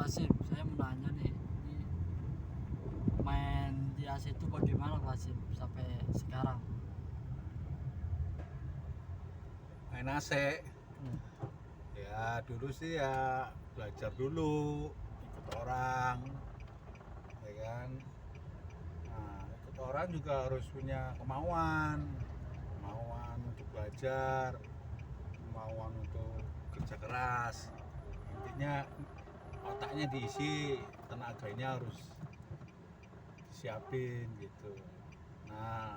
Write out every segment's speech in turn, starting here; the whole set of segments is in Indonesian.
Pak Sim, saya mau nanya nih, ini main di AC itu bagaimana Pak Sim sampai sekarang? Main AC Hmm. ya dulu sih ya belajar dulu ikut orang ya kan. Nah, ikut orang juga harus punya kemauan untuk belajar, kemauan untuk kerja keras. Intinya otaknya diisi, tenaganya harus disiapin gitu. Nah,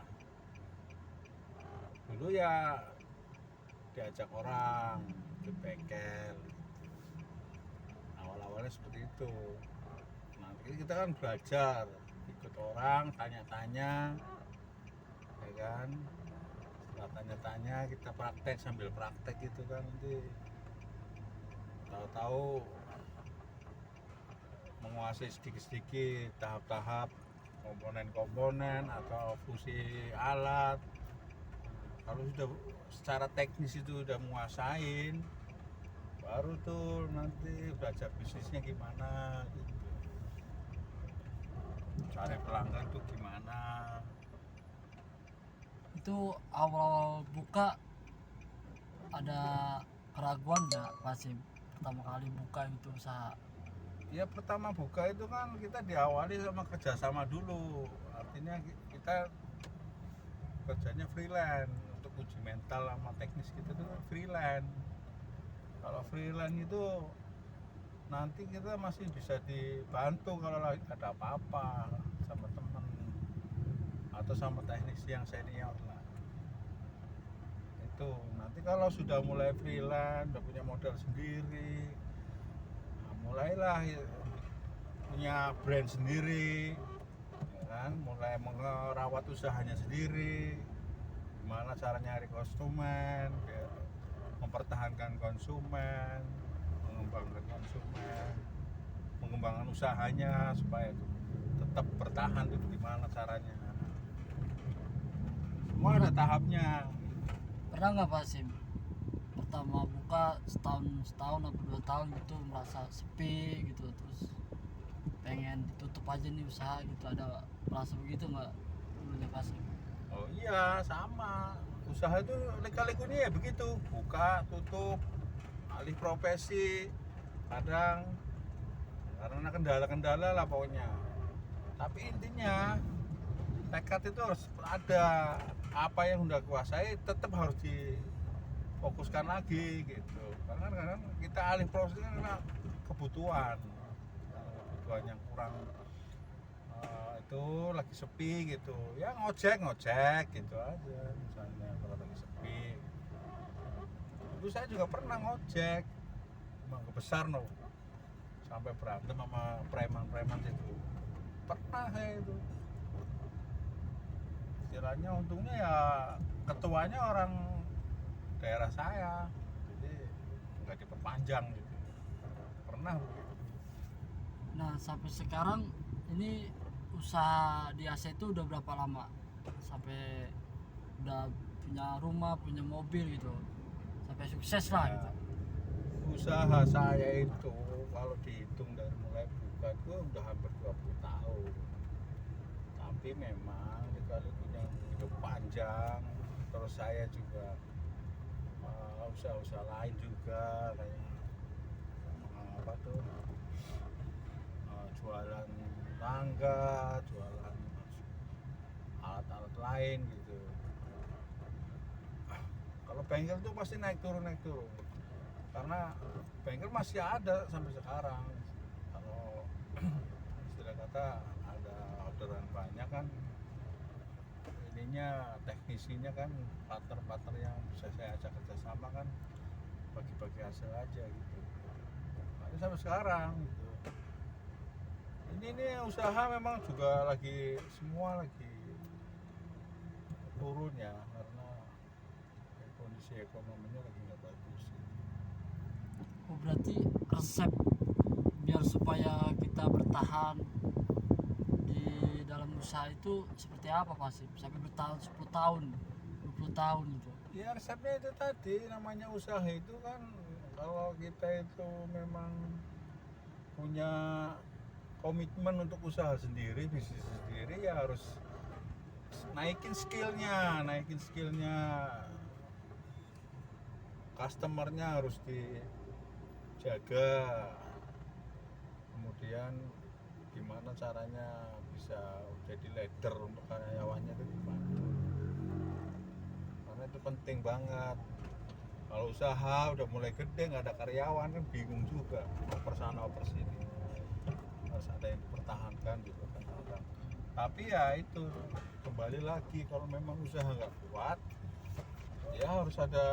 dulu ya diajak orang ke bengkel, awal-awalnya seperti itu. Nanti kita kan belajar ikut orang, tanya-tanya ya kan. Setelah tanya-tanya kita praktek, sambil praktek gitu kan, nanti tahu-tahu menguasai sedikit-sedikit tahap-tahap komponen-komponen atau fungsi alat. Kalau sudah secara teknis itu udah menguasain, baru tuh nanti belajar bisnisnya gimana gitu, cari pelanggan tuh gimana. Itu awal buka ada keraguan nggak Pak Sim? Pertama kali buka itu usaha. Ya pertama buka itu kan kita diawali sama kerjasama dulu, artinya kita kerjanya freelance. Untuk uji mental sama teknis kita tuh freelance. Kalau freelance itu nanti kita masih bisa dibantu kalau lagi ada apa-apa sama temen atau sama teknis yang senior lah. Itu nanti kalau sudah mulai freelance, udah punya modal sendiri, nah mulailah punya brand sendiri ya kan, mulai merawat usahanya sendiri, gimana cara nyari konsumen biar mempertahankan konsumen, mengembangkan konsumen, mengembangkan usahanya supaya tetap bertahan. Itu gimana caranya, semua ada tahapnya. Pernah nggak Pak Sim? Pertama buka setahun atau 2 tahun gitu merasa sepi gitu, terus pengen ditutup aja nih usaha gitu, ada merasa begitu nggak dulunya Pak Sim? Oh iya, sama. Usaha itu lika-likunya ya begitu, buka tutup, alih profesi kadang, karena kendala-kendala lah pokoknya. Tapi intinya tekad itu harus ada. Apa yang udah kuasai tetap harus difokuskan lagi gitu. Karena kadang kita alih profesi kan karena kebutuhan, kebutuhan yang kurang. Itu lagi sepi gitu ya, ngojek gitu aja misalnya kalau lagi sepi. Dulu saya juga pernah ngojek, emang besar no, sampai berantem sama preman-preman itu pernah saya itu. Istilahnya untungnya ya ketuanya orang daerah saya, jadi nggak diperpanjang gitu. Pernah begitu. Nah sampai sekarang ini usaha di AC itu udah berapa lama? Sampai udah punya rumah, punya mobil gitu, sampai sukses lah Ya, gitu. usaha saya itu kalau dihitung dari mulai buka itu udah hampir 20 tahun. Tapi memang kalau punya hidup panjang, terus saya juga usaha-usaha lain juga kayak apa tuh, jualan tangga, jualan alat-alat lain gitu. Kalau bengkel tuh pasti naik turun karena bengkel masih ada sampai sekarang. Kalau istilah kata ada orderan banyak kan, ininya teknisinya kan, partner-partner yang bisa saya ajak kerjasama kan, bagi-bagi hasil aja gitu. Nah, sampai sekarang gitu. Ini nih usaha memang juga lagi, semua lagi turun ya, karena kondisi ekonominya lagi nggak bagus gitu. Oh berarti resep biar supaya kita bertahan di dalam usaha itu seperti apa Pak Sim? Sampai bertahan 10 tahun, 20 tahun gitu. Ya resepnya itu tadi, namanya usaha itu kan, kalau kita itu memang punya komitmen untuk usaha sendiri, bisnis sendiri, ya harus naikin skillnya, customernya harus dijaga, kemudian gimana caranya bisa jadi leader untuk karyawannya itu dibantu, karena itu penting banget. Kalau usaha udah mulai gede nggak ada karyawan kan bingung juga, oper sana oper sini, harus ada yang dipertahankan gitu kan. Tapi ya itu kembali lagi, kalau memang usaha nggak kuat ya harus ada